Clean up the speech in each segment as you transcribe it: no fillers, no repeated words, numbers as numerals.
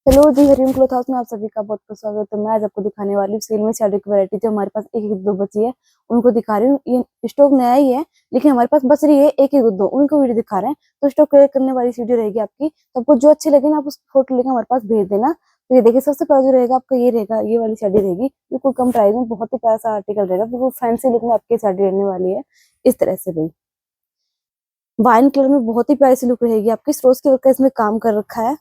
Hello जी, Hariom cloth house में आप सभी का बहुत बहुत स्वागत है। मैं आज आपको दिखाने वाली हूँ सेल में साड़ी की वैरायटी जो हमारे पास एक एक दो बची है, उनको दिखा रही हूँ। ये स्टॉक नया ही है लेकिन हमारे पास बच रही है एक एक दो, उनको वीडियो दिखा रहे हैं। तो स्टॉक क्लियर करने वाली वीडियो रहेगी आपकी, तो आपको जो अच्छी लगे ना आप उस फोटो लेकर हमारे पास भेज देना। तो ये देखिए, सबसे पहला जो रहेगा आपका ये रहेगा, ये वाली साड़ी रहेगी बिल्कुल कम प्राइस में, बहुत ही प्यारा सा आर्टिकल रहेगा, बिल्कुल फैंसी लुक में आपकी साड़ी रहने वाली है। इस तरह से भाई वाइन कलर में बहुत ही प्यारी सी लुक रहेगी आपकी। स्रोज के वर्क का इसमें काम कर रखा है।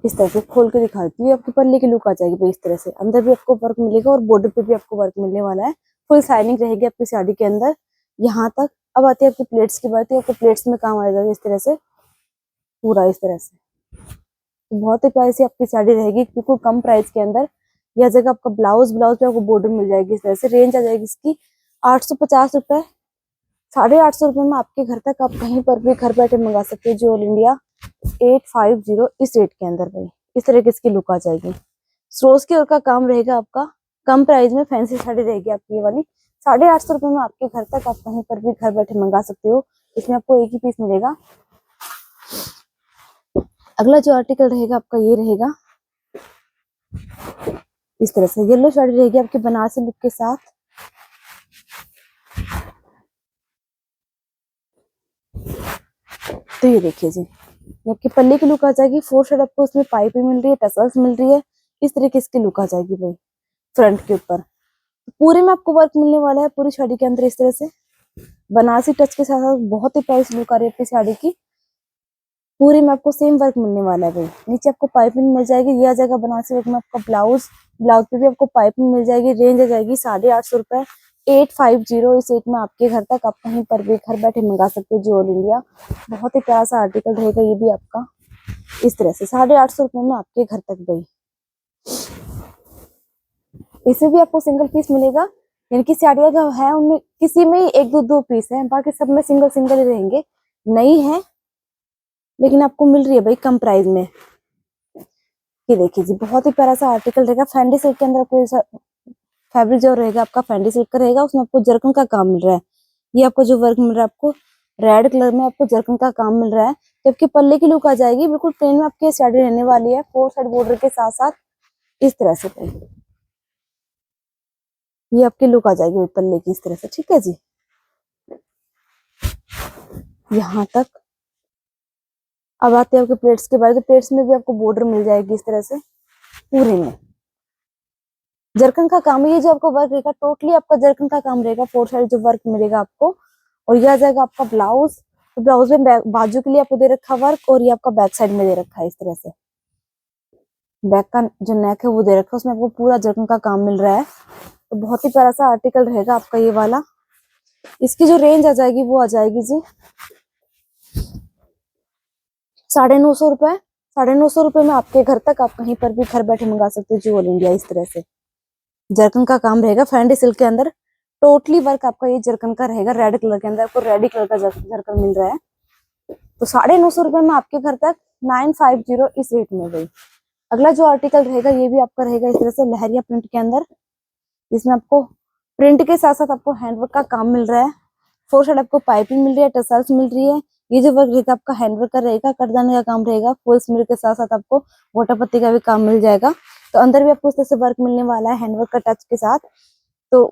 इस तरह से खोल के दिखाती हूँ, आपकी पल्ले की लुक आ जाएगी भाई। इस तरह से अंदर भी आपको वर्क मिलेगा और बॉर्डर पे भी आपको वर्क मिलने वाला है। फुल शाइनिंग रहेगी आपकी साड़ी के अंदर यहाँ तक। अब आती है आपकी प्लेट्स की बात है, आपको प्लेट्स में काम आ जाएगा इस तरह से पूरा। इस तरह से तो बहुत ही प्यारी सी आपकी साड़ी रहेगी बिल्कुल कम प्राइस के अंदर। यह जगह आपका ब्लाउज पे आपको बॉर्डर मिल जाएगी। इस तरह से रेंज आ जाएगी इसकी 850 रुपए, 850 रुपए में आपके घर तक आप कहीं पर भी घर बैठे मंगा सकते हो, जो ऑल इंडिया 850 इस रेट के अंदर भाई। इस तरह की इसकी लुक आ जाएगी। स्रोज के और का काम रहेगा आपका, कम प्राइस में फैंसी साड़ी रहेगी आपकी ये वाली। 850 रुपए में आपके घर तक आप कहीं पर भी घर बैठे मंगा सकते हो। इसमें आपको एक ही पीस मिलेगा। अगला जो आर्टिकल रहेगा आपका ये रहेगा इस तरह से, येलो साड़ी रहेगी आपके बनारसी लुक के साथ। तो ये देखिए जी, ये आपकी पल्ले की लुक आ जाएगी। फोर साइड आपको उसमें पाइप मिल रही है, टसल्स मिल रही है। इस तरह की इसकी लुक आ जाएगी भाई फ्रंट के ऊपर। पूरे में आपको वर्क मिलने वाला है पूरी साड़ी के अंदर। इस तरह से बनारसी टच के साथ साथ बहुत ही प्राइस लुक आ रही है आपकी साड़ी की। पूरे में आपको सेम वर्क मिलने वाला है भाई। नीचे आपको पाइपिंग मिल जाएगी, यह जगह बनारसी वर्क में आपका ब्लाउज पे भी आपको पाइपिंग मिल जाएगी। रेंज आ जाएगी 850 रुपए, 850 इस रेट में आपके घर तक आप कहीं पर भी घर बैठे मंगा सकते हो, जो ऑल इंडिया। बहुत ही प्यारा सा आर्टिकल रहेगा ये भी आपका। इस तरह से 850 रुपए में आपके घर तक भाई। इसमें भी आपको सिंगल पीस मिलेगा, यानी कि साड़ियाँ जो है उनमें किसी में ही एक दो दो पीस है, बाकी सब में सिंगल सिंगल ही रहेंगे। नई है लेकिन आपको मिल रही है भाई कम प्राइस में। ये देखिए जी, बहुत ही प्यारा सा आर्टिकल रहेगा। फैंडी सिल्क के अंदर आपको फैब्रिक जो रहेगा आपका फैंडी सिल्क का रहेगा, उसमें आपको जरकन का काम मिल रहा है। ये आपको जो वर्क मिल रहा है आपको रेड कलर में आपको जरकन का काम मिल रहा है। जबकि पल्ले की लुक आ जाएगी बिल्कुल प्लेन में आपकी साड़ी रहने वाली है, फोर साइड बॉर्डर के साथ साथ। इस तरह से ये आपकी लुक आ जाएगी पल्ले की इस तरह से। ठीक है जी, यहाँ तक। अब आते हैं आपके प्लेट्स के बारे। तो प्लेट्स में भी आपको बॉर्डर मिल जाएगी इस तरह से पूरे में जरकन का काम है। ये जो आपको वर्क रहेगा टोटली आपका जरकन का काम रहेगा। फोर साइड जो वर्क मिलेगा आपको, और यह आ जाएगा आपका ब्लाउज। तो ब्लाउज में बाजू के लिए आपको दे रखा वर्क, और ये आपका बैक साइड में दे रखा है इस तरह से। बैक का जो नेक है वो दे रखा है, उसमें आपको पूरा जरकन का काम मिल रहा है। तो बहुत ही प्यारा सा आर्टिकल रहेगा आपका ये वाला। इसकी जो रेंज आ जाएगी वो आ जाएगी जी 950 रुपए। 950 रुपए में आपके घर तक आप कहीं पर भी घर बैठे मंगा सकते हो, जो ऑल इंडिया। इस तरह से जरकन का काम रहेगा फैंडी सिल्क के अंदर। टोटली वर्क आपका ये जरकन का रहेगा। रेड कलर के अंदर आपको रेडी कलर का जरकन मिल रहा है। तो 950 रुपए में आपके घर तक 950 इस रेट में गई। अगला जो आर्टिकल रहेगा ये भी आपका रहेगा इस तरह से लहरिया प्रिंट के अंदर, जिसमें आपको प्रिंट के साथ साथ आपको हैंडवर्क का काम मिल रहा है। फोर साइड आपको पाइपिंग मिल रही है, टसल्स मिल रही है। ये जो वर्क रहेगा आपका हैंडवर्क का रहेगा, कटदाने का काम रहेगा। फुल स्मिर के साथ साथ आपको गोटा पत्ती का भी काम मिल जाएगा। तो अंदर भी आपको इस तरह से वर्क मिलने वाला है हैंडवर्क का टच के साथ। तो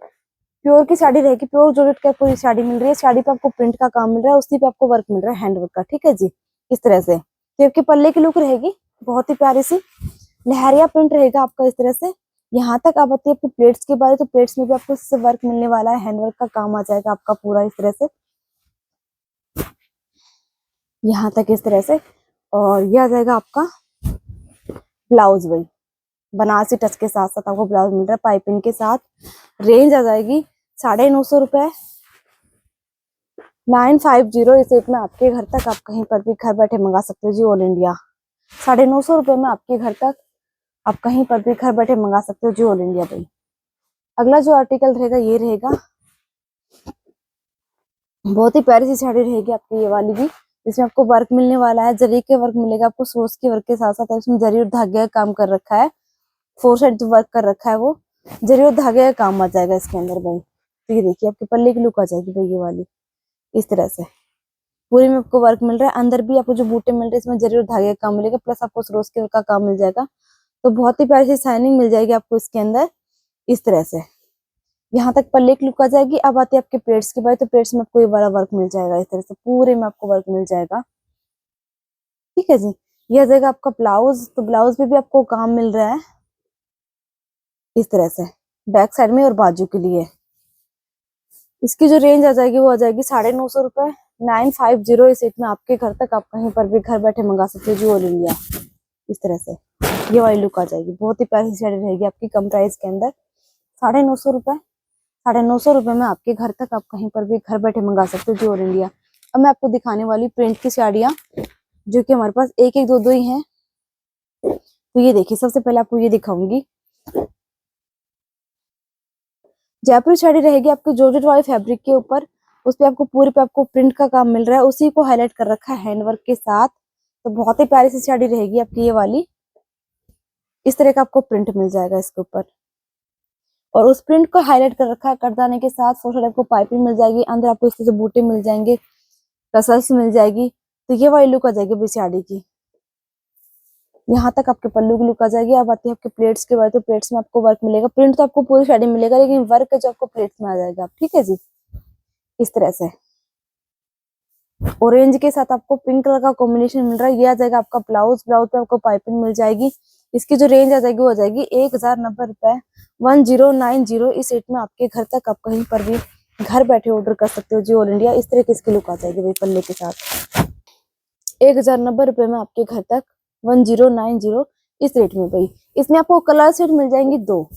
प्योर की साड़ी रहेगी, प्योर जॉर्जेट का पूरी साड़ी मिल रही है। साड़ी पे आपको प्रिंट का काम मिल रहा है, उसी पे आपको वर्क मिल रहा है हैंडवर्क का। ठीक है जी, इस तरह से तो आपके पल्ले की लुक रहेगी बहुत ही प्यारी सी। लहरिया प्रिंट रहेगा आपका इस तरह से। यहाँ तक आप आती है आपकी प्लेट्स के बारे। तो प्लेट्स में भी आपको इससे वर्क मिलने वाला है, हैंडवर्क का काम आ जाएगा आपका पूरा इस तरह से, यहाँ तक इस तरह से। और ये आ जाएगा आपका ब्लाउज वही बनारसी टच के साथ साथ आपको ब्लाउज मिल रहा है पाइपिंग के साथ। रेंज आ जाएगी 950 रुपए, 950 इस रेट में आपके घर तक आप कहीं पर भी घर बैठे मंगा सकते हो, जी ऑल इंडिया। 950 रुपए में आपके घर तक आप कहीं पर भी घर बैठे मंगा सकते हो, जी ऑल इंडिया भाई। अगला जो आर्टिकल रहेगा ये रहेगा, बहुत ही प्यारी सी साड़ी रहेगी आपकी ये वाली भी, जिसमें आपको वर्क मिलने वाला है। जरी के वर्क मिलेगा आपको, सोच के वर्क के साथ साथ इसमें जरी और धागे का काम कर रखा है। फोर साइड जो वर्क कर रखा है वो जरी और धागे का काम आ जाएगा इसके अंदर भाई। तो ये देखिए आपके पल्ले की लुक आ जाएगी भाई ये वाली इस तरह से। पूरे में आपको वर्क मिल रहा है। अंदर भी आपको जो बूटे मिल रहे हैं इसमें जरी और धागे का काम मिलेगा, प्लस आपको सरोज के वर्क का काम मिल जाएगा। तो बहुत ही प्यारी सी शाइनिंग मिल जाएगी आपको इसके अंदर इस तरह से। यहाँ तक पल्ले की लुक आ जाएगी। अब आती है आपके प्लेट्स की बात, तो प्लेट्स में आपको ये वाला वर्क मिल जाएगा इस तरह से, पूरे में आपको वर्क मिल जाएगा। ठीक है जी। ये आ जाएगा आपका ब्लाउज। तो ब्लाउज में भी आपको काम मिल रहा है इस तरह से, बैक साइड में और बाजू के लिए। इसकी जो रेंज आ जाएगी वो आ जाएगी 950 रुपए, 950। इस रेट में आपके घर तक आप कहीं पर भी घर बैठे मंगा सकते हो जी, ऑल इंडिया। इस तरह से ये वाली लुक आ जाएगी। बहुत ही प्यारी साड़ी रहेगी आपकी कम प्राइस के अंदर। 950 रुपए, 950 रुपए में आपके घर तक आप कहीं पर भी घर बैठे मंगा सकते हो जी, ऑल इंडिया। अब मैं आपको दिखाने वाली प्रिंट की साड़ियाँ, जो कि हमारे पास एक एक दो दो ही हैं। तो ये देखिए, सबसे पहले आपको ये दिखाऊंगी। जयपुरी साड़ी रहेगी आपकी जॉर्जेट वाले फैब्रिक के ऊपर। उस पे आपको पूरे पे आपको प्रिंट का काम मिल रहा है, उसी को हाईलाइट कर रखा है हैंडवर्क के साथ। तो बहुत ही प्यारी सी साड़ी रहेगी आपकी ये वाली। इस तरह का आपको प्रिंट मिल जाएगा इसके ऊपर, और उस प्रिंट को हाईलाइट कर रखा है करदाने के साथ। फोर आपको पाइपिंग मिल जाएगी, अंदर आपको इस तरह से बूटे मिल जाएंगे, टसल्स मिल जाएगी। तो ये वाली लुक आ जाएगी भाई साड़ी की। यहाँ तक आपके पल्लू की लुक आ जाएगी। अब आती है आपके प्लेट्स के बाद, तो प्लेट्स में आपको वर्क मिलेगा। प्रिंट तो आपको पूरी साड़ी मिलेगा, लेकिन वर्क जो आपको प्लेट्स में आ जाएगा। ठीक है जी, इस तरह से ऑरेंज के साथ आपको पिंक कलर का कॉम्बिनेशन मिल रहा है। ये आ जाएगा आपका ब्लाउज। ब्लाउज पे आपको पाइपिंग मिल जाएगी। इसकी जो रेंज आ जाएगी वो आ जाएगी 1090 रुपए, 1090। इस रेट में आपके घर तक आप कहीं पर भी घर बैठे ऑर्डर कर सकते हो जी, ऑल इंडिया। इस तरह की इसकी लुक आ जाएगी भाई पल्ले के साथ। 1090 रुपए में आपके घर तक 1090 इस रेट में भाई। इसमें आपको कलर सेट मिल जाएंगे दो।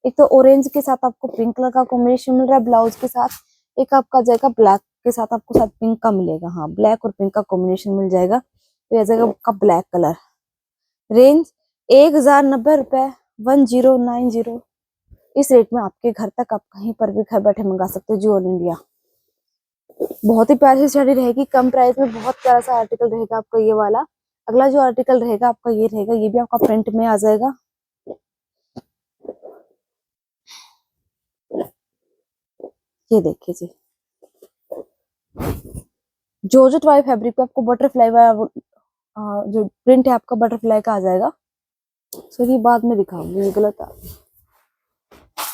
एक तो ऑरेंज के साथ आपको पिंक कलर का कॉम्बिनेशन मिल रहा है ब्लाउज के साथ, एक आपका जाएगा ब्लैक के साथ, आपको साथ पिंक का मिलेगा। हाँ, ब्लैक और पिंक का कॉम्बिनेशन मिल जाएगा। तो यह जाएगा आपका ब्लैक कलर। रेंज 1090 रुपए, 1090। इस रेट में आपके घर तक आप कहीं पर भी घर बैठे मंगा सकते हो जी, ऑल इंडिया। बहुत ही प्यारी सी साड़ी रहेगी कम प्राइस में। बहुत प्यारा सा आर्टिकल रहेगा आपका ये वाला। अगला जो आर्टिकल रहेगा आपका ये रहेगा, ये भी आपका प्रिंट में आ जाएगा। ये देखिए जी, जॉर्जेट वाले फैब्रिक पे आपको बटरफ्लाई वाला जो प्रिंट है आपका बटरफ्लाई का आ जाएगा। सॉरी, बाद में दिखाऊंगी, ये गलत आ।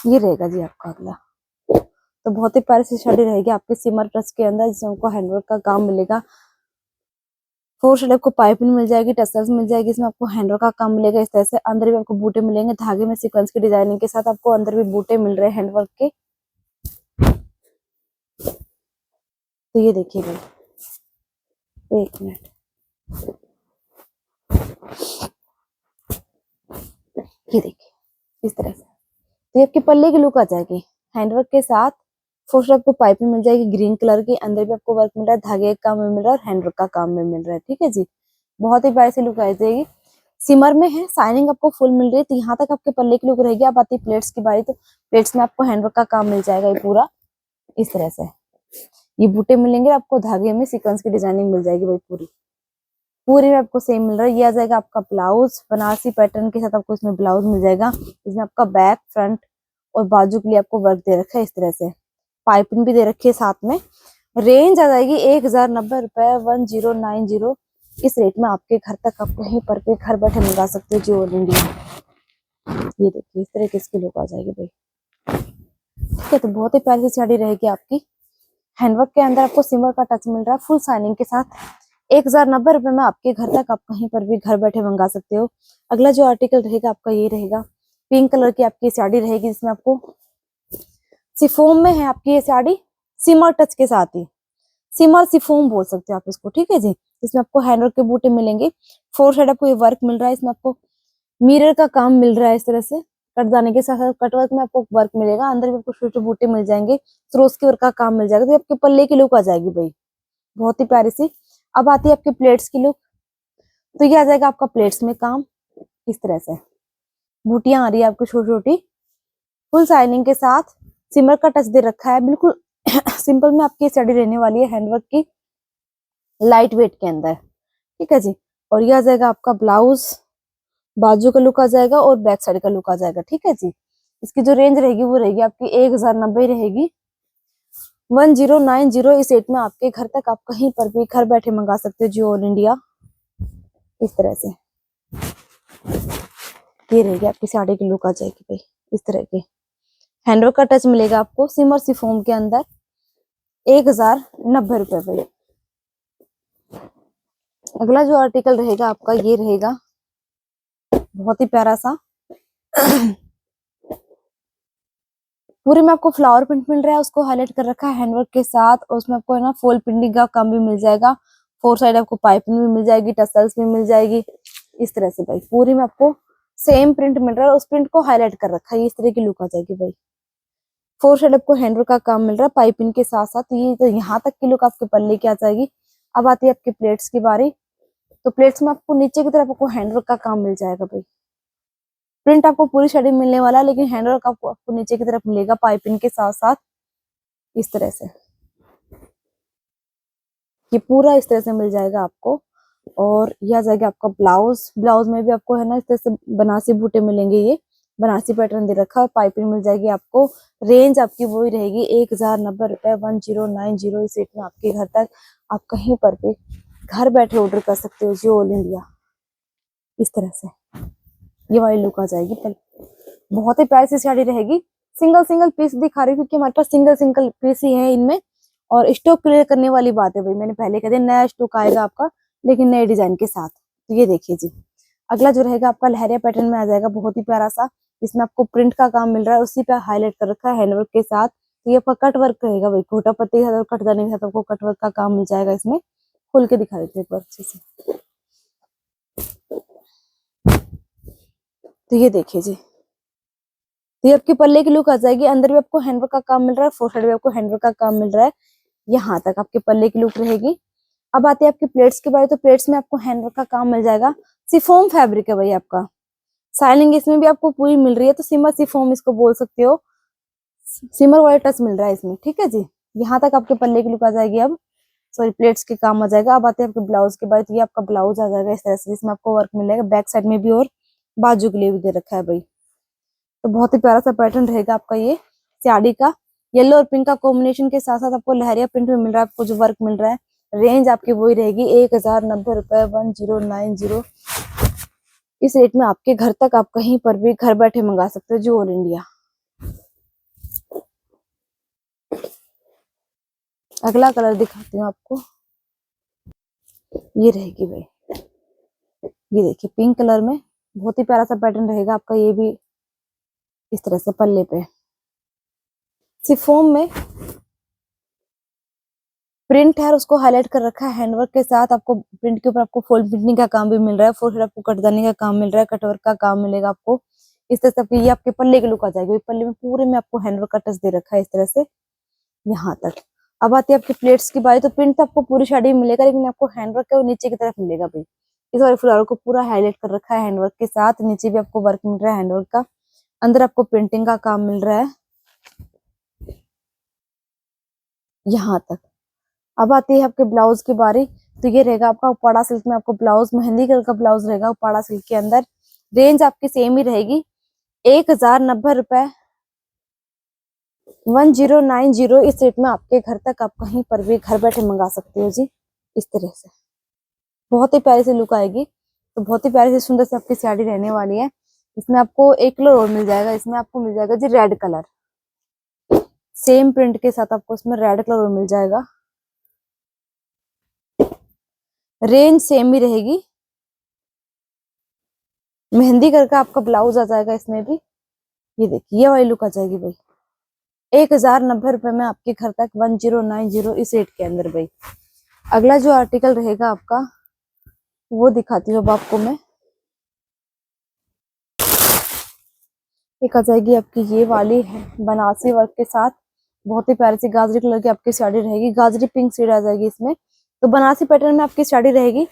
ये रहेगा जी आपका अगला। तो बहुत ही प्यारी सी साड़ी रहेगी आपके सिमर ट्रस्ट के अंदर, जिसमें आपको हैंडवर्क का काम मिलेगा। फोर साइड आपको पाइपिंग मिल जाएगी, टसल्स मिल जाएगी, इसमें आपको हैंडवर्क का काम मिलेगा। इस तरह से अंदर भी आपको बूटे मिलेंगे, धागे में सीक्वेंस की डिजाइनिंग के साथ आपको अंदर भी बूटे मिल रहे हैं हैंडवर्क के। तो ये देखिए भाई, एक मिनट, ये देखिए इस तरह से। तो ये आपके पल्ले की लुक आ जाएगी हैंडवर्क के साथ। फर्स्ट आपको पाइपिंग मिल जाएगी ग्रीन कलर की, अंदर भी आपको वर्क मिल रहा है, धागे का काम में मिल रहा है और हैंडवर्क का काम में मिल रहा है। ठीक है जी, बहुत ही प्यारी सी लुक आ जाएगी। सिमर में है, शाइनिंग आपको फुल मिल रही है। तो यहाँ तक आपके पल्ले की लुक रहेगी। अब आती है प्लेट्स की बारी, तो प्लेट्स में आपको हैंडवर्क का काम मिल जाएगा ये पूरा इस तरह से। ये बूटे मिलेंगे, आपको धागे में सीक्वेंस की डिजाइनिंग मिल जाएगी भाई पूरी। पूरे में आपको सेम मिल रहा है। ये आ जाएगा आपका ब्लाउज, बनारसी पैटर्न के साथ आपको इसमें ब्लाउज मिल जाएगा। इसमें आपका बैक, फ्रंट और बाजू के लिए आपको वर्क दे रखा है इस तरह से, पाइपिंग भी दे रखी है साथ में। रेंज आ जाएगी 1090 रुपए, 1090। इस रेट में आपके घर तक आप कहीं पर भी घर बैठे मंगा सकते हो जी, ऑल इंडिया। ये देखिए इस तरह की इसकी लुक आ जाएगी भाई। ठीक है, तो बहुत ही प्यारी सी साड़ी रहेगी आपकी। हैंडवर्क के अंदर आपको सिमर का टच मिल रहा है फुल शाइनिंग के साथ। 1090 रुपए में आपके घर तक आप कहीं पर भी घर बैठे मंगा सकते हो। अगला जो आर्टिकल रहेगा आपका ये रहेगा, पिंक कलर की आपकी साड़ी रहेगी, जिसमें आपको सिफोन में है आपकी ये साड़ी, सिमर टच के साथ ही। सिमर सिफोन बोल सकते हो आप इसको। ठीक है जी, इसमें आपको हैंडवर्क के बूटे मिलेंगे। फोर साइड आपको ये वर्क मिल रहा है, इसमें आपको मिरर का काम मिल रहा है इस तरह से। कट जाने के साथ साथ कटवर्क में आपको वर्क मिलेगा, अंदर भी आपको छोटे बूटे मिल जाएंगे, सरोज के वर्क का काम मिल जाएगा। तो आपके पल्ले की लुक आ जाएगी भाई, बहुत ही प्यारी सी। अब आती है आपकी प्लेट्स की लुक। तो ये आ जाएगा आपका प्लेट्स में काम इस तरह से, बूटियां आ रही है आपको छोटी छोटी, फुल शाइनिंग के साथ। सिमर का टच दे रखा है, बिल्कुल सिंपल में आपकी साड़ी रहने वाली है हैंडवर्क की, लाइट वेट के अंदर। ठीक है जी, और ये आ जाएगा आपका ब्लाउज, बाजू का लुक आ जाएगा और बैक साइड का लुक आ जाएगा। ठीक है जी, इसकी जो रेंज रहेगी वो रहेगी आपकी 1090 रहेगी। 1090 इस रेट में आपके घर तक, आप कहीं पर भी घर बैठे मंगा सकते हो जी, ऑल इंडिया। इस तरह से ये रहेगी आपकी साड़ी की लुक आ जाएगी भाई, इस तरह के हैंडवर्क का टच मिलेगा आपको सिमर सिफोन के अंदर। 1090 भाई। अगला जो आर्टिकल रहेगा आपका ये रहेगा बहुत ही प्यारा सा पूरे में आपको फ्लावर प्रिंट मिल रहा है, उसको हाईलाइट कर रखा है हैंडवर्क के साथ, और उसमें आपको है ना फॉल प्रिंटिंग का काम भी मिल जाएगा। 4 साइड आपको पाइपिंग भी मिल जाएगी, टसल्स भी मिल जाएगी। इस तरह से भाई पूरी में आपको सेम प्रिंट मिल रहा है, उस प्रिंट को हाईलाइट कर रखा है, इस तरह की लुक आ जाएगी भाई। 4 साइड आपको हैंडवर्क का काम मिल रहा है पाइपिंग के साथ साथ, ये तो यहाँ तक की लुक आपके पल्ले की आ जाएगी। अब आती है आपकी प्लेट्स की बारी। तो प्लेट्स में आपको नीचे की तरफ आपको हैंडवर्क का काम मिल जाएगा भाई। प्रिंट आपको पूरी साड़ी मिलने वाला है, लेकिन हैंडवर्क आपको नीचे की तरफ मिलेगा पाइपिंग के साथ साथ, इस तरह से ये पूरा इस तरह से मिल जाएगा आपको। और यह आ जाएगा आपका ब्लाउज। ब्लाउज में भी आपको है ना इस तरह से बनारसी बूटे मिलेंगे, ये बनारसी पैटर्न दे रखा है, पाइपिंग मिल जाएगी आपको। रेंज आपकी वही रहेगी 1090 1090 इस रेट में आपके घर तक, आप कहीं पर भी घर बैठे ऑर्डर कर सकते हो जी, ऑल इंडिया। इस तरह से ये वाली लुक आ जाएगी, पर बहुत ही प्यारी सी साड़ी रहेगी। सिंगल सिंगल पीस दिखा रही हूँ क्योंकि हमारे पास सिंगल सिंगल पीस ही है इनमें, और स्टॉक क्लियर करने वाली बात है भाई, मैंने पहले कह दिया नया स्टॉक आएगा आपका, लेकिन नए डिजाइन के साथ। तो ये देखिए जी, अगला जो रहेगा आपका लहरिया पैटर्न में आ जाएगा, बहुत ही प्यारा सा, जिसमें आपको प्रिंट का काम मिल रहा है, उसी पे हाईलाइट कर रखा है हैंडवर्क के साथ। तो ये आपका कट वर्क रहेगा भाई, घोटा पत्ती के साथ कटदाने के साथ आपको कट वर्क का काम मिल जाएगा इसमें। खोल के दिखा देते हैं एक बार अच्छे से। तो ये देखिए जी, तो ये आपकी पल्ले की लुक आ जाएगी। अंदर भी आपको हैंडवर्क का काम मिल रहा है, 4 साइड भी आपको हैंडवर्क का काम मिल रहा है, यहाँ तक आपके पल्ले की लुक रहेगी। अब आती है आपकी प्लेट्स के बारे। तो प्लेट्स में आपको हैंडवर्क का काम मिल जाएगा, सिफोम फैब्रिक है भाई आपका, साइनिंग इसमें भी आपको पूरी मिल रही है, तो सिमर सिफोम इसको बोल सकते हो, सिमर वाला टच मिल रहा है इसमें, ठीक है जी। यहाँ तक आपके पल्ले की लुक आ जाएगी। अब सॉरी प्लेट्स के काम आ जाएगा। अब आते हैं आपके ब्लाउज के बाद। ये आपका ब्लाउज आ जाएगा इस तरह से, जिसमें आपको वर्क मिलेगा बैक साइड में भी और बाजू के लिए भी दे रखा है भाई। तो बहुत ही प्यारा सा पैटर्न रहेगा आपका ये साड़ी का। येलो और पिंक का कॉम्बिनेशन के साथ साथ आपको लहरिया प्रिंट में मिल रहा है, आपको जो वर्क मिल रहा है। रेंज आपकी वही रहेगी 1090 1090 इस रेट में आपके घर तक, आप कहीं पर भी घर बैठे मंगा सकते हो जो, ऑल इंडिया। अगला कलर दिखाती हूँ आपको, ये रहेगी भाई, ये देखिए पिंक कलर में बहुत ही प्यारा सा पैटर्न रहेगा आपका, ये भी इस तरह से पल्ले पे सिफोन में प्रिंट है, उसको हाईलाइट कर रखा है हैंडवर्क के साथ। आपको प्रिंट के ऊपर आपको फोल्ड प्रिंटिंग का काम भी मिल रहा है, फोर आपको कटदाने का काम मिल रहा है, कटवर्क का काम मिलेगा आपको इस तरह से। ये आपके पल्ले की लुक आ जाएगी, पल्ले में पूरे में आपको हैंडवर्क का टच दे रखा है इस तरह से यहाँ तक। अब आती है आपकी प्लेट्स की बारी। तो प्रिंट तो आपको पूरी साड़ी में मिलेगा, लेकिन आपको हैंडवर्क है वो नीचे की तरफ मिलेगा भाई। इस वाले फ्लावर को पूरा हाईलाइट कर रखा है हैंडवर्क के साथ, नीचे भी आपको वर्क मिल रहा है हैंडवर्क का, अंदर आपको प्रिंटिंग का काम मिल रहा है यहाँ तक। अब आती है आपके ब्लाउज की बारी। तो ये रहेगा आपका उपाड़ा सिल्क में आपको ब्लाउज, मेहंदी कलर का ब्लाउज रहेगा उपाड़ा सिल्क के अंदर। रेंज आपकी सेम ही रहेगी 1090 1090 इस रेट में आपके घर तक, आप कहीं पर भी घर बैठे मंगा सकते हो जी, इस तरह से बहुत ही प्यारी सी लुक आएगी। तो बहुत ही प्यारी सी सुंदर सी आपकी साड़ी रहने वाली है। इसमें आपको एक कलर और मिल जाएगा, इसमें आपको मिल जाएगा जी रेड कलर, सेम प्रिंट के साथ आपको इसमें रेड कलर और मिल जाएगा। रेंज सेम ही रहेगी, मेहंदी कलर का आपका ब्लाउज आ जाएगा इसमें भी। ये देखिए ये वाली लुक आ जाएगी भाई, 1090 में आपके घर तक 1090 इस रेट के अंदर भाई। अगला जो आर्टिकल रहेगा आपका वो दिखाती हूँ अब आपको मैं। एक आ जाएगी आपकी ये वाली है बनारसी वर्क के साथ, बहुत ही प्यारी सी गाजरी कलर की आपकी साड़ी रहेगी, गाजरी पिंक शेड आ जाएगी इसमें। तो बनारसी पैटर्न में आपकी साड़ी रहेगी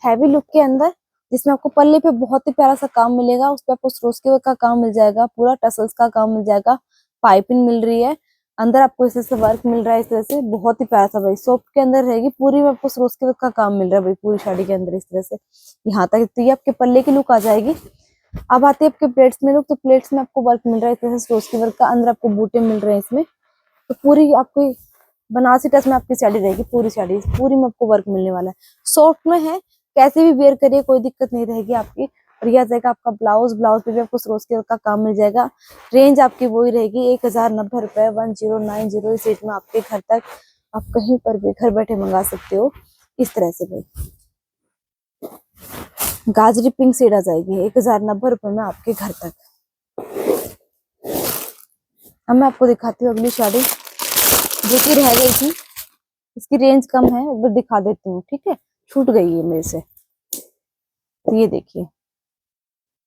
हैवी लुक के अंदर, जिसमें आपको पल्ले पे बहुत ही प्यारा सा काम मिलेगा, उस पर आपको सरोस्की वर्क का काम मिल जाएगा, पूरा टसल्स का काम मिल जाएगा, पाइपिंग मिल रही है, अंदर आपको इस तरह से वर्क मिल रहा है इस तरह से, बहुत ही प्यारा सा भाई सॉफ्ट के अंदर रहेगी, पूरी में आपको सरोस्की वर्क का काम मिल रहा है भाई पूरी साड़ी के अंदर इस तरह से यहाँ तक। तो ये आपके पल्ले की लुक आ जाएगी। अब आती है आपके प्लेट्स में लुक। तो प्लेट्स में आपको वर्क मिल रहा है इस तरह से सरोस्की वर्क का, अंदर आपको बूटे मिल रहे हैं इसमें। तो पूरी आपको बनारसी टच में आपकी साड़ी रहेगी, पूरी साड़ी पूरी में आपको वर्क मिलने वाला है, सॉफ्ट में है, कैसे भी वेयर करिए कोई दिक्कत नहीं रहेगी आपकी। और यह जाएगा आपका ब्लाउज, ब्लाउज पे भी आपको सरोज के का काम मिल जाएगा। रेंज आपकी वही रहेगी 1090 रुपए, 1090 इस रेट में आपके घर तक, आप कहीं पर भी घर बैठे मंगा सकते हो इस तरह से भाई। गाजरी पिंक शेड आ जाएगी 1090 रुपए में आपके घर तक। अब मैं आपको दिखाती हूँ अगली साड़ी जो कि रह गई थी, इसकी रेंज कम है, एक बार दिखा देती हूँ, ठीक है, छूट गई है मेरे से। तो ये देखिए,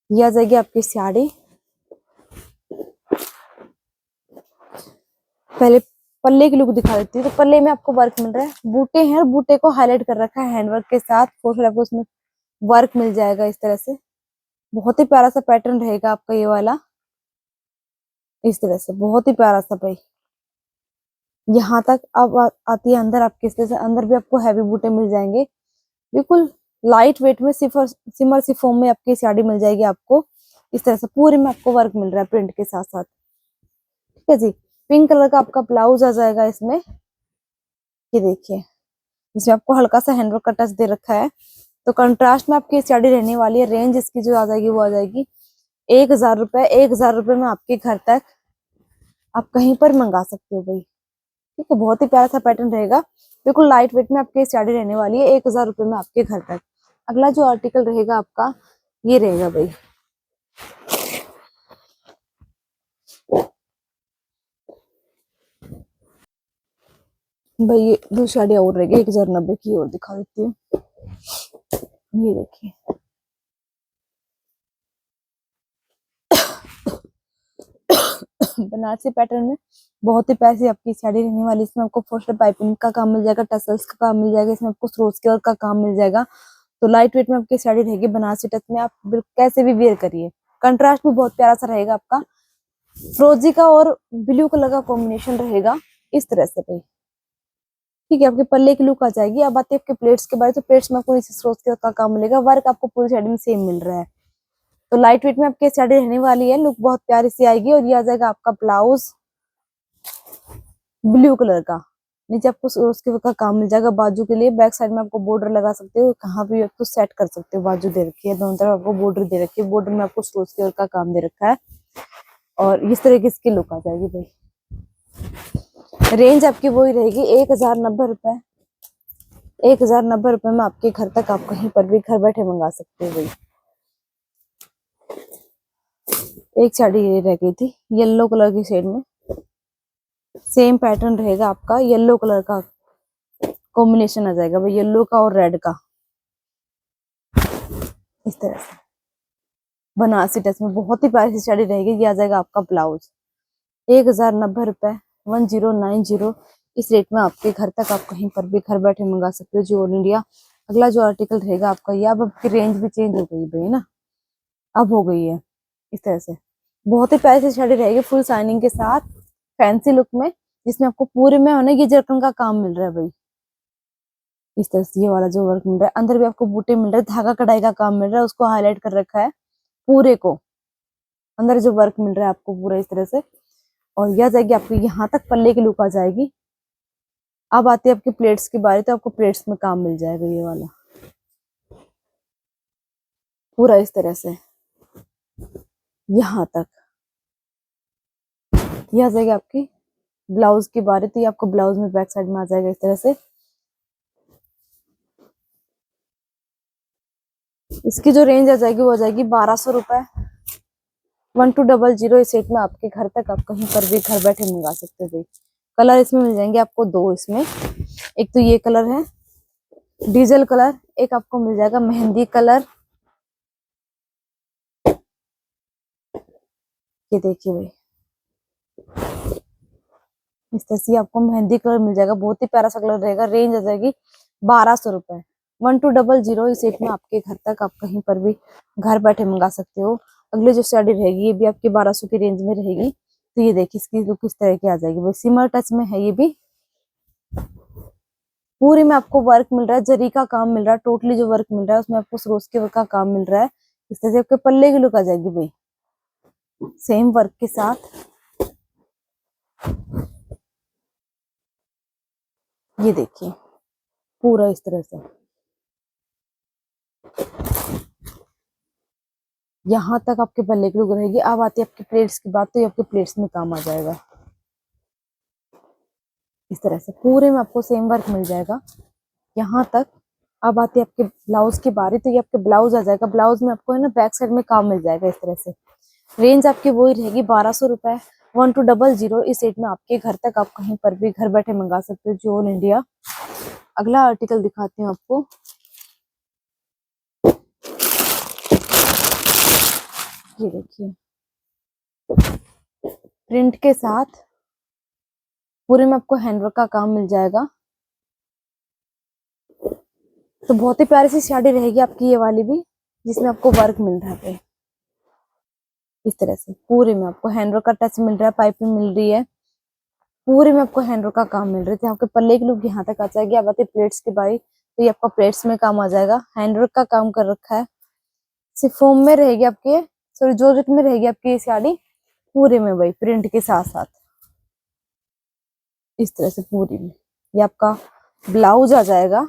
ये आ जाएगी आपकी साड़ी। पहले पल्ले की लुक दिखा देती हूँ। तो पल्ले में आपको वर्क मिल रहा है, बूटे हैं और बूटे को हाईलाइट कर रखा है हैंडवर्क के साथ, फोर आपको उसमें वर्क मिल जाएगा इस तरह से। बहुत ही प्यारा सा पैटर्न रहेगा आपका ये वाला, इस तरह से बहुत ही प्यारा सा भाई। यहाँ तक अब आती है अंदर आपके, इस तरह से अंदर भी आपको हैवी बूटे मिल जाएंगे, बिल्कुल लाइट वेट में, सिमर सिफोम में आपकी साड़ी मिल जाएगी आपको इस तरह से। पूरे में आपको वर्क मिल रहा है प्रिंट के साथ साथ, ठीक है जी। पिंक कलर का आपका ब्लाउज आ जाएगा इसमें, ये देखिए, इसमें आपको हल्का सा हैंडवर्क का टच दे रखा है। तो कंट्रास्ट में आपकी साड़ी रहने वाली है। रेंज इसकी जो आ जाएगी वो आ जाएगी 1000 रुपए, 1000 रुपए में आपके घर तक, आप कहीं पर मंगा सकते हो भाई, ठीक है। बहुत ही प्यारा सा पैटर्न रहेगा, बिल्कुल लाइट वेट में आपकी साड़ी रहने वाली है 1000 रुपए में आपके घर तक। अगला जो आर्टिकल रहेगा आपका ये रहेगा भाई, ये दो साड़ियाँ और रहेगी 1090 की, और दिखा देती हूँ। ये देखिए, बनारसी पैटर्न में बहुत ही प्यारी आपकी साड़ी रहने वाली। इसमें आपको फोस्टर पाइपिंग का काम मिल जाएगा, टसल्स का काम मिल जाएगा, इसमें आपको स्रोज के का काम मिल जाएगा। तो लाइट वेट में आपकी साड़ी रहेगी बनारसी टच में, आप कैसे भी वेयर करिए। कंट्रास्ट भी बहुत प्यारा सा रहेगा आपका, फिरोजी का और ब्लू कलर का कॉम्बिनेशन रहेगा इस तरह से भाई, ठीक है। आपके पल्ले की लुक आ जाएगी। अब आते हैं आपके प्लेट्स के बारे, तो प्लेट्स में आपको इसी स्रोज का काम मिलेगा, वर्क आपको पूरी साड़ी में सेम मिल रहा है। तो लाइट वेट में आपकी साड़ी रहने वाली है, लुक बहुत प्यारी सी आएगी। और ये आ जाएगा आपका ब्लाउज ब्लू कलर का, नीचे आपको उसके का काम मिल जाएगा बाजू के लिए। बैक साइड में आपको बॉर्डर लगा सकते हो, कहाँ भी आपको सेट कर सकते हो। बाजू दे रखी है, दोनों तरफ आपको बॉर्डर दे रखी है, बॉर्डर में आपको स्रोज के का काम दे रखा है। और इस तरह की इसकी लुक आ जाएगी भाई। रेंज आपकी वही रहेगी 1090 रुपए, 1090 रुपए में आपके घर तक, आप कहीं पर भी घर बैठे मंगा सकते हो भाई। एक साड़ी ये रह गई थी येलो कलर की शेड में, सेम पैटर्न रहेगा आपका, येलो कलर का कॉम्बिनेशन आ जाएगा भाई, येलो का और रेड का इस तरह से। बनारसी टच में बहुत ही प्यारी सी साड़ी रहेगी। ये आ जाएगा आपका ब्लाउज 1090 रुपए, 1090 इस रेट में आपके घर तक, आप कहीं पर भी घर बैठे मंगा सकते हो जी, ऑल इंडिया। अगला जो आर्टिकल रहेगा आपका, ये अब आपकी रेंज भी चेंज हो गई भाई ना, अब हो गई है इस तरह से। बहुत ही प्यारी सी साड़ी रहेगी फुल शाइनिंग के साथ, फैंसी लुक में, जिसमें आपको पूरे में होना ये जरकन का काम मिल रहा है भाई इस तरह से। ये वाला जो वर्क मिल रहा है, अंदर भी आपको बूटे मिल रहे हैं, धागा कढ़ाई का काम मिल रहा है, उसको हाईलाइट कर रखा है पूरे को, अंदर जो वर्क मिल रहा है आपको पूरा इस तरह से। और यह जाएगी आपकी यहाँ तक पल्ले की लुक आ जाएगी। अब आती है आपकी प्लेट्स की बारी, तो आपको प्लेट्स में काम मिल जाएगा ये वाला पूरा इस तरह से यहाँ तक। यह आ जाएगी आपकी ब्लाउज की बारी, तो ये आपको ब्लाउज में बैक साइड में आ जाएगा इस तरह से। इसकी जो रेंज आ जाएगी वो आ जाएगी 1200 रुपए, 1200 इस रेट में आपके घर तक, आप कहीं पर भी घर बैठे मंगा सकते हो। कलर इसमें मिल जाएंगे आपको दो इसमें, एक तो ये कलर है डीजल कलर, एक आपको मिल जाएगा मेहंदी कलर। ये देखिए भाई, इस तरह से आपको मेहंदी कलर मिल जाएगा, बहुत ही प्यारा सा कलर रहेगा। रेंज आ जाएगी 1200 रुपए, 1200 इस रेट में आपके घर तक, आप कहीं पर भी घर बैठे मंगा सकते हो। अगली जो साड़ी रहेगी ये भी आपकी 1200 की रेंज में रहेगी। तो ये देखिए इसकी लुक किस तरह की आ जाएगी भाई, सिमर टच में है ये भी, पूरे में आपको वर्क मिल रहा है, जरी का काम मिल रहा है, टोटली जो वर्क मिल रहा है उसमें आपको सरोज के वर्क का काम मिल रहा है। इस तरह से आपके पल्ले की लुक आ जाएगी भाई, सेम वर्क के साथ। ये देखिए पूरा इस तरह से यहाँ तक आपके पल्ले की लुक रहेगी। अब आती है आपकी प्लेट्स की बात, तो ये आपके प्लेट्स में काम आ जाएगा। इस तरह से पूरे में आपको सेम वर्क मिल जाएगा यहाँ तक। अब आती है आपके ब्लाउज की बारी, तो ये आपके ब्लाउज आ जाएगा। ब्लाउज में आपको है ना बैक साइड में काम मिल जाएगा इस तरह से। रेंज आपकी वही रहेगी 1200 रुपए। 1200 इस रेट में आपके घर तक आप कहीं पर भी घर बैठे मंगा सकते हो जो ऑल इंडिया। अगला आर्टिकल दिखाती हूँ आपको। ये देखिए प्रिंट के साथ पूरे में आपको हैंडवर्क का काम मिल जाएगा। तो बहुत ही प्यारी सी साड़ी रहेगी आपकी ये वाली भी, जिसमें आपको वर्क मिल रहा है इस तरह से। पूरे में आपको हैंडवर्क का टच मिल रहा है, पाइपिंग मिल रही है, पूरे में आपको हैंडवर्क का काम मिल रहा है। तो आपके पल्ले की लुक यहाँ तक आ जाएगी। अब आती प्लेट्स की बारी, तो ये आपका प्लेट्स में काम आ जाएगा। हैंडवर्क का काम कर रखा है, सिफोम में रहेगी आपके, सॉरी जॉर्जेट में रहेगी आपकी ये साड़ी। पूरे में वही प्रिंट के साथ साथ इस तरह से पूरी में ये आपका ब्लाउज आ जाएगा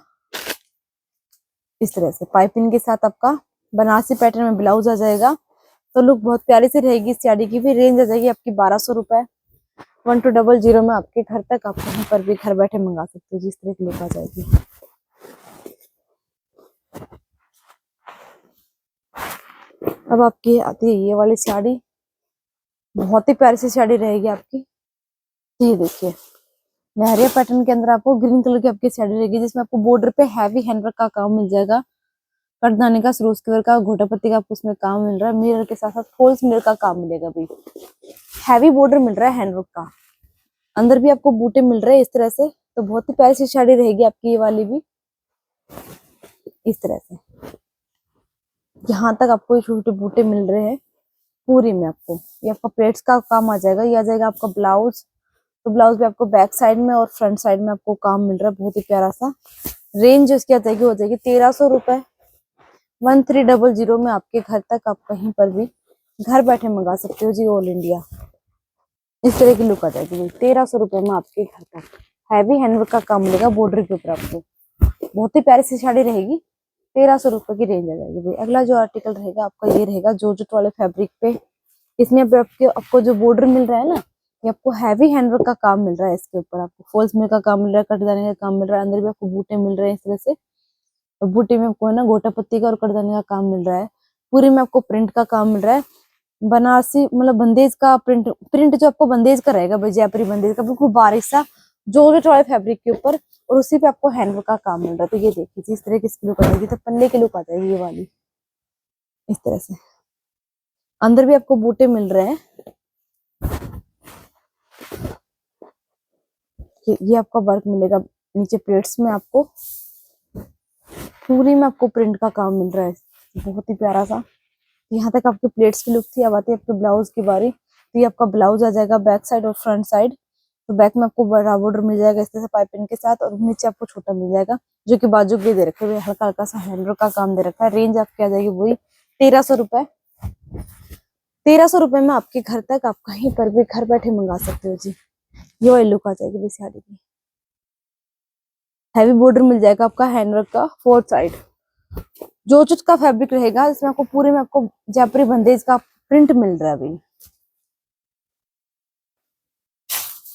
इस तरह से। पाइपिंग के साथ आपका बनारसी पैटर्न में ब्लाउज आ जाएगा। तो लुक बहुत प्यारी सी रहेगी इस साड़ी की। फिर रेंज आ जाएगी आपकी 1200 रुपए। 1200 में आपके घर तक आप कहीं पर भी घर बैठे मंगा सकते हो। जिस तरह की लुक आ जाएगी। अब आपकी आती है ये वाली साड़ी, बहुत ही प्यारी सी साड़ी रहेगी आपकी। ये देखिए लहरिया पैटर्न के अंदर आपको ग्रीन कलर की आपकी साड़ी रहेगी, जिसमें आपको बॉर्डर पे हैवी हैंडवर्क का काम मिल जाएगा। कटदाने का, सरोज के वर्क का, घोटा पत्ती का आपको उसमें काम मिल रहा है। मिरर के साथ साथ फॉल्स मिरर का काम मिलेगा भी। हैवी बॉर्डर मिल रहा है हैंडवर्क का। अंदर भी आपको बूटे मिल रहे हैं इस तरह से। तो बहुत ही प्यारी सी साड़ी रहेगी आपकी ये वाली भी इस तरह से। यहाँ तक आपको छोटे छोटे बूटे मिल रहे हैं पूरी में आपको। ये आपका प्लेट्स का काम आ जाएगा। ये आ जाएगा आपका ब्लाउज। तो ब्लाउज भी आपको बैक साइड में और फ्रंट साइड में आपको काम मिल रहा है, बहुत ही प्यारा सा। रेंज इसकी आ जाएगी, हो जाएगी 1300 रुपए। 1300 में आपके घर तक आप कहीं पर भी घर बैठे मंगा सकते हो जी, ऑल इंडिया। इस तरह की लुक आ जाएगी 1300 रुपए में आपके घर तक। हैवी हैंडवर्क का काम मिलेगा बॉर्डर के ऊपर आपको। बहुत ही प्यारी सी साड़ी रहेगी। 1300 रुपए की रेंज आ जाएगी भाई। अगला जो आर्टिकल रहेगा आपका ये रहेगा जॉर्जेट वाले फैब्रिक पे। इसमें आपको जो बॉर्डर मिल रहा है ना, ये आपको हैवी हैंडवर्क का काम मिल रहा है। इसके ऊपर आपको फॉल्स मिल का काम मिल रहा है, कटदाने का काम मिल रहा है। अंदर भी आपको बूटे मिल रहे हैं इस तरह से। और बूटे में आपको है ना गोटा पत्ती का और कटदाने का काम मिल रहा है। पूरी में आपको प्रिंट का काम मिल रहा है। बनारसी मतलब बंदेज का प्रिंट, प्रिंट जो आपको बंदेज का रहेगा भाई, जयपुरी बंदेज का, बिल्कुल बारीक सा जॉर्जेट वाले फैब्रिक के ऊपर। और उसी पे आपको हैंडवर्क का काम मिल रहा है। तो ये देखिए इस तरह की इसकी लुक आ जाएगी। तो पन्ने की लुक आ जाएगी ये वाली इस तरह से। अंदर भी आपको बूटे मिल रहे हैं। ये आपका वर्क मिलेगा नीचे प्लेट्स में आपको। पूरी में आपको प्रिंट का काम मिल रहा है, बहुत ही प्यारा सा। यहाँ तक आपकी प्लेट्स की लुक थी। अब आती है आपके ब्लाउज की बारी। तो ये आपका ब्लाउज आ जाएगा बैक साइड और फ्रंट साइड। तो बैक में आपको बड़ा बॉर्डर मिल जाएगा इस तरह से पाइपिंग के साथ, और नीचे आपको छोटा मिल जाएगा जो कि बाजू के दे रखे हुए हल्का हल्का सा हैंडवर्क का काम दे रखा है। रेंज आपकी आ जाएगी वही 1300 रुपए। 1300 रुपए में आपके घर तक आप कहीं पर भी घर बैठे मंगा सकते हो जी। ये लुक आ जाएगी साड़ी की। हैवी बॉर्डर मिल जाएगा आपका हैंडवर्क का फोर्थ साइड। जॉर्जेट का फैब्रिक रहेगा, इसमें आपको पूरे में आपको जयपुरी बंदेज का प्रिंट मिल रहा है अभी।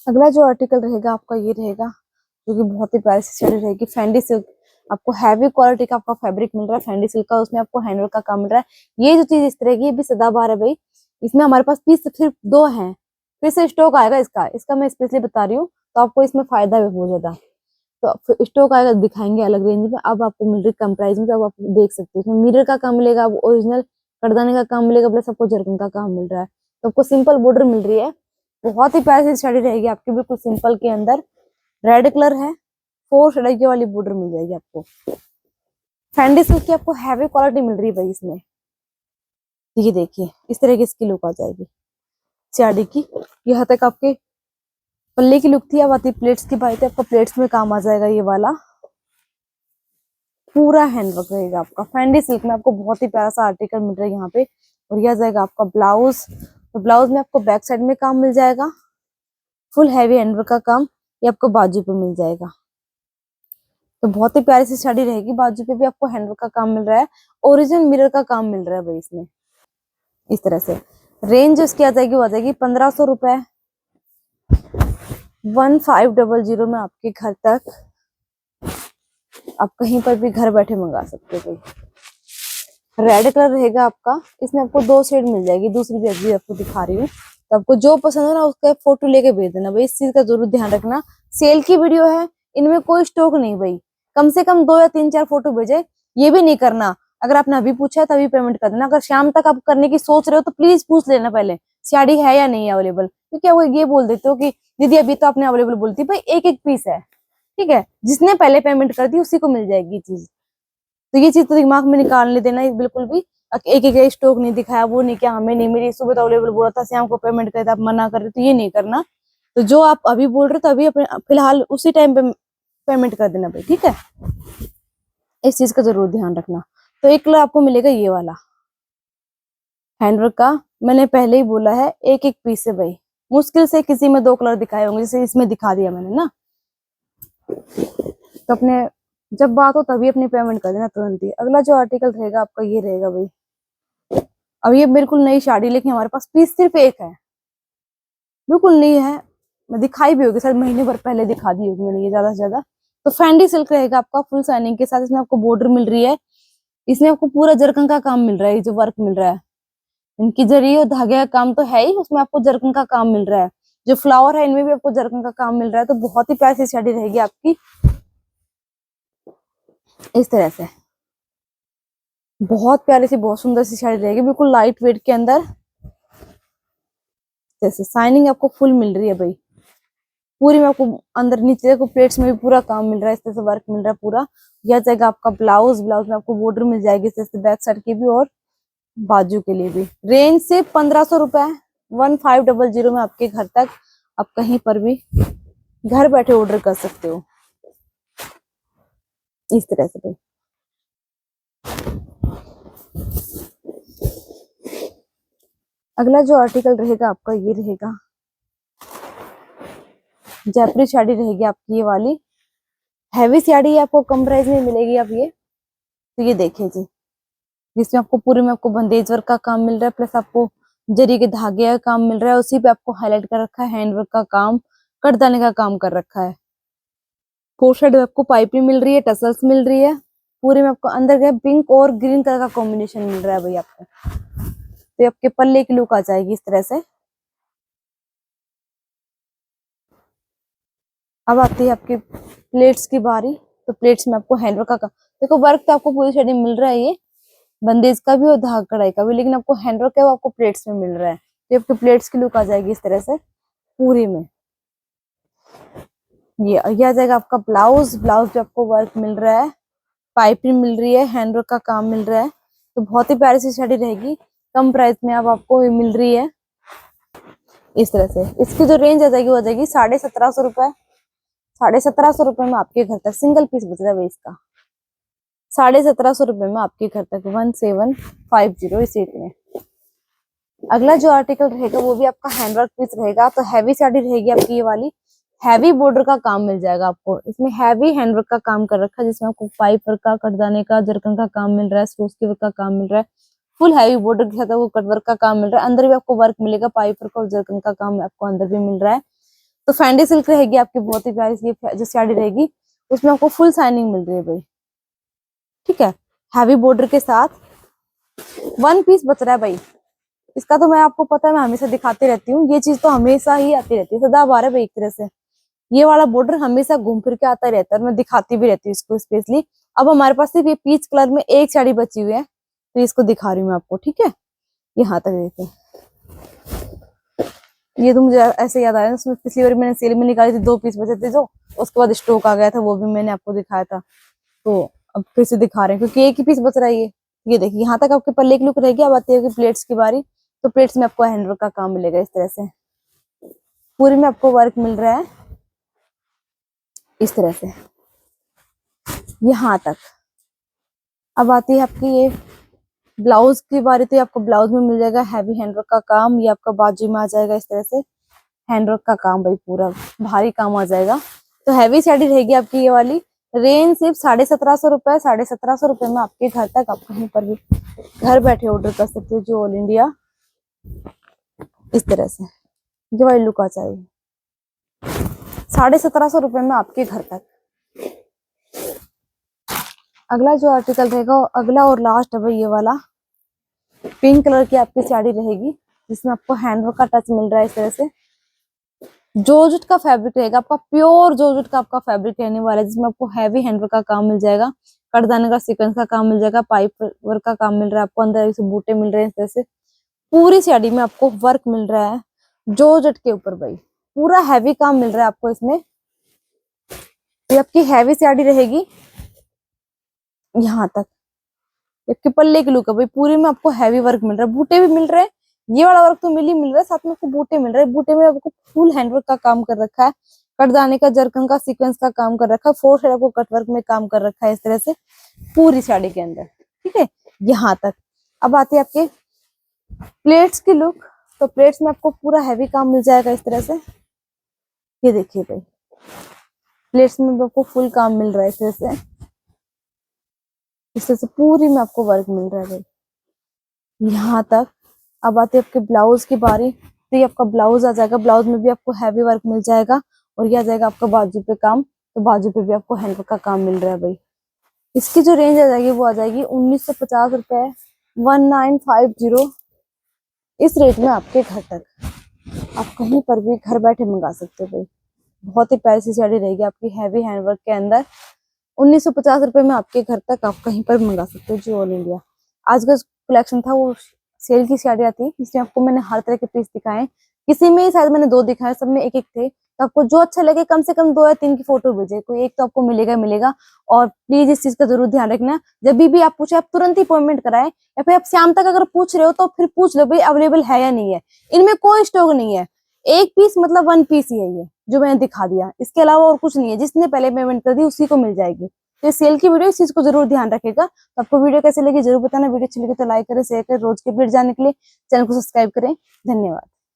अगला जो आर्टिकल रहेगा आपका ये रहेगा, जो कि बहुत ही प्यारी सी साड़ी रहेगी। फैंडी सिल्क, आपको हैवी क्वालिटी का आपका फैब्रिक मिल रहा है फैंडी सिल्क का। उसमें आपको हैंडवर्क का काम मिल रहा है। ये जो चीज इस तरह की ये भी सदाबहार है भाई। इसमें हमारे पास पीस सिर्फ 2 हैं, फिर से स्टॉक आएगा इसका। इसका मैं स्पेशली बता रही हूँ, तो आपको इसमें फायदा भी बहुत ज्यादा। तो स्टॉक आएगा, दिखाएंगे अलग रेंज में। अब आपको मिल रही कम प्राइस में, तो अब आप देख सकते हो। इसमें मिरर का काम मिलेगा, ओरिजिनल कटदाने का काम मिलेगा, प्लस आपको जरकन का काम मिल रहा है। तो आपको सिंपल बॉर्डर मिल रही है। बहुत ही प्यारी सी साड़ी रहेगी आपकी, बिल्कुल सिंपल के अंदर। रेड कलर है, 4 शेड वाली बॉर्डर मिल जाएगी आपको। फैंडी सिल्क की आपको हैवी क्वालिटी मिल रही है भाई इसमें। ये देखिए इस तरह की इसकी लुक आ जाएगी साड़ी की। यहाँ तक आपके पल्ले की लुक थी। अब आती प्लेट्स की बात है, आपका प्लेट्स में काम आ जाएगा ये वाला। पूरा हैंडवर्क रहेगा आपका फैंडी सिल्क में। आपको बहुत ही प्यारा सा आर्टिकल मिल रहा है यहाँ पे। और यह जाएगा आपका ब्लाउज। तो ब्लाउज में आपको बैक साइड में काम मिल जाएगा, फुल हैवी हैंडवर्क का काम। ये आपको बाजू पे मिल जाएगा। तो बहुत ही प्यारी सी साड़ी रहेगी। बाजू पे भी आपको हैंडवर्क का काम मिल रहा है, ओरिजिनल मिरर का काम मिल रहा है भाई इसमें। इस तरह से रेंज इसकी आ जाएगी, वो आ जाएगी 1500 रुपए। 1500 में आपके घर तक, आप कहीं पर भी घर बैठे मंगा सकते हो भाई। रेड कलर रहेगा आपका, इसमें आपको 2 शेड मिल जाएगी, दूसरी भी अभी आपको दिखा रही हूँ। तो आपको जो पसंद है ना उसका फोटो लेके भेज देना भाई, इस चीज का जरूर ध्यान रखना। सेल की वीडियो है, इनमें कोई स्टॉक नहीं भाई, कम से कम 2 या 3-4 फोटो भेजे। ये भी नहीं करना, अगर आपने अभी पूछा है तभी पेमेंट कर देना। अगर शाम तक आप करने की सोच रहे हो तो प्लीज पूछ लेना पहले साड़ी है या नहीं अवेलेबल, क्योंकि वो ये बोल देते हो कि दीदी अभी तो आपने अवेलेबल बोलती, भाई एक एक पीस है, ठीक है, जिसने पहले पेमेंट कर दी उसी को मिल जाएगी चीज। तो ये चीज तो दिमाग में निकालने देना है बिल्कुल भी। एक एक स्टॉक नहीं दिखाया, वो नहीं क्या हमें नहीं मिली, सुबह तो अवेलेबल बोला था, शाम को पेमेंट करे, आप मना कर रहे, तो ये नहीं करना। तो जो आप अभी बोल रहे हो तो अभी अपने फिलहाल उसी टाइम पे पेमेंट कर देना भाई, ठीक है। इस चीज का जरूर ध्यान रखना। तो एक कलर आपको मिलेगा ये वाला हैंडवर्क का, मैंने पहले ही बोला है एक एक पीस है भाई, मुश्किल से किसी में 2 कलर दिखाए होंगे, जैसे इसमें दिखा दिया मैंने ना। तो अपने जब बात हो तभी अपनी पेमेंट कर देना तुरंत ही। अगला जो आर्टिकल रहेगा आपका ये रहेगा भाई, अब ये बिल्कुल नई साड़ी, लेकिन हमारे पास पीस सिर्फ एक है, बिल्कुल नई है। मैं दिखाई भी होगी, शायद महीने भर पहले दिखा दी होगी मैंने ये ज्यादा से ज्यादा। तो फैंडी सिल्क रहेगा आपका, फुल साइनिंग के साथ। इसमें आपको बॉर्डर मिल रही है, इसमें आपको पूरा जरकन का काम मिल रहा है, ये जो वर्क मिल रहा है इनकी जरिए और धागे का काम तो है ही, उसमें आपको जरकन का काम मिल रहा है। जो फ्लावर है इनमें भी आपको जरकन का काम मिल रहा है। तो बहुत ही प्यारी सी साड़ी रहेगी आपकी, इस तरह से बहुत प्यारी सी, बहुत सुंदर सी साड़ी रहेगी, बिल्कुल लाइट वेट के अंदर। जैसे साइनिंग आपको फुल मिल रही है भाई पूरी में, आपको अंदर नीचे को प्लेट्स में भी पूरा काम मिल रहा है, इस तरह से वर्क मिल रहा है पूरा। यह जाएगा आपका ब्लाउज, ब्लाउज में आपको बॉर्डर मिल जाएगी इस तरह से, बैक साइड की भी और बाजू के लिए भी। रेंज से 1500 रुपए, 1500 में आपके घर तक, आप कहीं पर भी घर बैठे ऑर्डर कर सकते हो, इस तरह से भाई। अगला जो आर्टिकल रहेगा आपका ये रहेगा जयपुरी साड़ी रहेगी आपकी, ये वाली हैवी साड़ी आपको कम प्राइस में मिलेगी। आप ये तो ये देखिए जी, जिसमें आपको पूरे में आपको बंदेज वर्क का काम मिल रहा है, प्लस आपको जरी के धागे का काम मिल रहा है, उसी पे आपको हाईलाइट कर रखा है हैंड वर्क का काम, कटदाने का काम कर रखा है। 4 साइड में आपको पाइपिंग मिल रही है, टसल्स मिल रही है, पूरे में आपको अंदर गए पिंक और ग्रीन कलर का कॉम्बिनेशन मिल रहा है भाई आपको। तो आपके पल्ले की लुक आ जाएगी इस तरह से। अब आती है आपकी प्लेट्स की बारी। तो प्लेट्स में आपको हैंडवर्क का देखो, वर्क तो आपको पूरी साइड मिल रहा है, ये बंदेज का भी और धाग कढ़ाई का भी, लेकिन आपको हैंडवर्क है वो आपको प्लेट्स में मिल रहा है। तो आपकी प्लेट्स की लुक आ जाएगी इस तरह से पूरी में। ये आ जाएगा आपका ब्लाउज, ब्लाउज पे आपको वर्क मिल रहा है, पाइपिंग मिल रही है, हैंडवर्क का काम मिल रहा है। तो बहुत ही प्यारी सी साड़ी रहेगी, कम प्राइस में अब आपको ये मिल रही है इस तरह से। इसकी जो रेंज आ जाएगी वो आ जाएगी 1750 रुपए। 1750 रुपए में आपके घर तक, सिंगल पीस बच रहा है भाई इसका, 1750 रुपए में आपके घर तक, 1750 इस रेट में। अगला जो आर्टिकल रहेगा वो भी आपका हैंडवर्क पीस रहेगा। तो हैवी साड़ी रहेगी आपकी ये वाली, हैवी बॉर्डर का काम मिल जाएगा आपको, इसमें हैवी हैंडवर्क का काम कर रखा है, जिसमें आपको पाइप वर्क का, कटदाने का, जरकन का काम मिल रहा है, स्टोन के वर्क का काम मिल रहा है, फुल हैवी बॉर्डर के साथ वो कटवर्क का काम मिल रहा है। अंदर भी आपको वर्क मिलेगा, पाइप वर्क और जरकन का काम आपको अंदर भी मिल रहा है। तो फैंडी सिल्क रहेगी आपकी, बहुत ही प्यारी सी जो साड़ी रहेगी, उसमें आपको फुल साइनिंग मिल रही है भाई, ठीक है, हैवी बॉर्डर के साथ। 1 पीस बच रहा है भाई इसका, तो मैं आपको पता है मैं हमेशा दिखाती रहती हूँ, ये चीज तो हमेशा ही आती रहती है, सदाबहार है भाई एक तरह से। ये वाला बॉर्डर हमेशा घूम फिर के आता रहता है और मैं दिखाती भी रहती हूँ इसको स्पेशली। अब हमारे पास सिर्फ ये पीच कलर में एक साड़ी बची हुई है, तो इसको दिखा रही हूँ मैं आपको, ठीक है। यहाँ तक देखिए, ये तो मुझे ऐसे याद आया, उसमें पिछली बार मैंने सेल में निकाली थी, 2 पीस बचे थे जो, उसके बाद स्टॉक आ गया था, वो भी मैंने आपको दिखाया था। तो अब फिर से दिखा रहे हैं क्योंकि एक ही पीस बच रहा है ये देखिए। यहाँ तक आपके पल्ले की लुक रहेगी। अब आती है प्लेट्स की बारी। तो प्लेट्स में आपको हैंडवर्क का काम मिलेगा इस तरह से, पूरी में आपको वर्क मिल रहा है इस तरह से यहाँ तक। अब आती है आपकी ये ब्लाउज की बारी। तो आपको ब्लाउज में मिल जाएगा हैवी हैंडवर्क का काम, ये आपका बाजू में आ जाएगा इस तरह से, हैंडवर्क का काम भाई पूरा भारी काम आ जाएगा। तो हैवी साड़ी रहेगी आपकी ये वाली, रेंज सिर्फ 1750 रुपए, 1750 रुपए में आपके घर तक आप कहीं पर भी घर बैठे ऑर्डर कर सकते हो जो ऑल इंडिया। इस तरह से ये वाली लुक आ जाएगी 1750 रुपए में आपके घर तक। अगला जो आर्टिकल रहेगा, अगला और लास्ट है ये वाला, पिंक कलर की आपकी साड़ी रहेगी जिसमें आपको हैंडवर्क का टच मिल रहा है। इस तरह से जॉर्जेट का फैब्रिक रहेगा आपका, प्योर जॉर्जेट का आपका फैब्रिक रहने वाला है, जिसमें आपको हैवी हैंडवर्क का काम मिल जाएगा, कटदाने का सीक्वेंस का काम मिल जाएगा, पाइप वर्क का काम मिल रहा है आपको, अंदर से बूटे मिल रहे हैं। इस तरह से पूरी साड़ी में आपको वर्क मिल रहा है जॉर्जेट के ऊपर भाई, पूरा हैवी काम मिल रहा है आपको इसमें। ये आपकी हैवी साड़ी रहेगी यहाँ तक, इसके पल्ले की लुक है भाई, पूरे में आपको हैवी वर्क मिल रहा है, बूटे भी मिल रहे हैं, ये वाला वर्क तो मिल ही मिल रहा है, साथ में आपको बूटे मिल रहे हैं। बूटे में आपको फुल हैंडवर्क का काम कर रखा है, कटदाने का जरकन का सीक्वेंस का काम कर रखा है, 4 साइड आपको कटवर्क में काम कर रखा है इस तरह से पूरी साड़ी के अंदर, ठीक है यहाँ तक। अब आती है आपके प्लेट्स की लुक, तो प्लेट्स में आपको पूरा हैवी काम मिल जाएगा इस तरह से। ये देखिए भाई, प्लेट्स में आपको फुल काम मिल रहा है इस तरह से, इस तरह से पूरी में आपको वर्क मिल रहा है भाई यहाँ तक। अब आते हैं आपके ब्लाउज की बारी, तो ये आपका ब्लाउज आ जाएगा, ब्लाउज में भी आपको हैवी वर्क मिल जाएगा, और ये आ जाएगा आपका बाजू पे काम, तो बाजू पे भी आपको हैंडवर्क का काम मिल रहा है भाई। इसकी जो रेंज आ जाएगी वो आ जाएगी 1950 रुपए, 1950। इस रेट में आपके घर तक आप कहीं पर भी घर बैठे मंगा सकते हो भाई, बहुत ही प्यारी सी साड़ी रहेगी आपकी हैवी हैंडवर्क के अंदर। 1950 रुपए में आपके घर तक आप कहीं पर मंगा सकते हो जो ऑल इंडिया। आज का कलेक्शन था वो सेल की साड़ियाँ थी, इसमें आपको मैंने हर तरह के पीस दिखाए, किसी में ही शायद मैंने 2 दिखाए, सब में एक एक थे, तो आपको जो अच्छा लगे कम से कम 2 या 3 की फोटो भेजे, कोई एक तो आपको मिलेगा मिलेगा। और प्लीज इस चीज का जरूर ध्यान रखना, जब भी आप पूछे आप तुरंत ही अपॉइंटमेंट कराएं, या फिर आप शाम तक अगर पूछ रहे हो तो फिर पूछ लो भाई अवेलेबल है या नहीं है, इनमें कोई स्टॉक नहीं है, एक पीस मतलब 1 पीस ही है ये जो मैंने दिखा दिया, इसके अलावा और कुछ नहीं है, जिसने पहले पेमेंट कर दी उसी को मिल जाएगी। तो सेल की वीडियो इस चीज को जरूर ध्यान रखेगा। तो आपको वीडियो कैसे लगी जरूर बताना, वीडियो अच्छी लगी तो लाइक करें, शेयर करें, रोज के अपडेट जानने के लिए चैनल को सब्सक्राइब करें। धन्यवाद।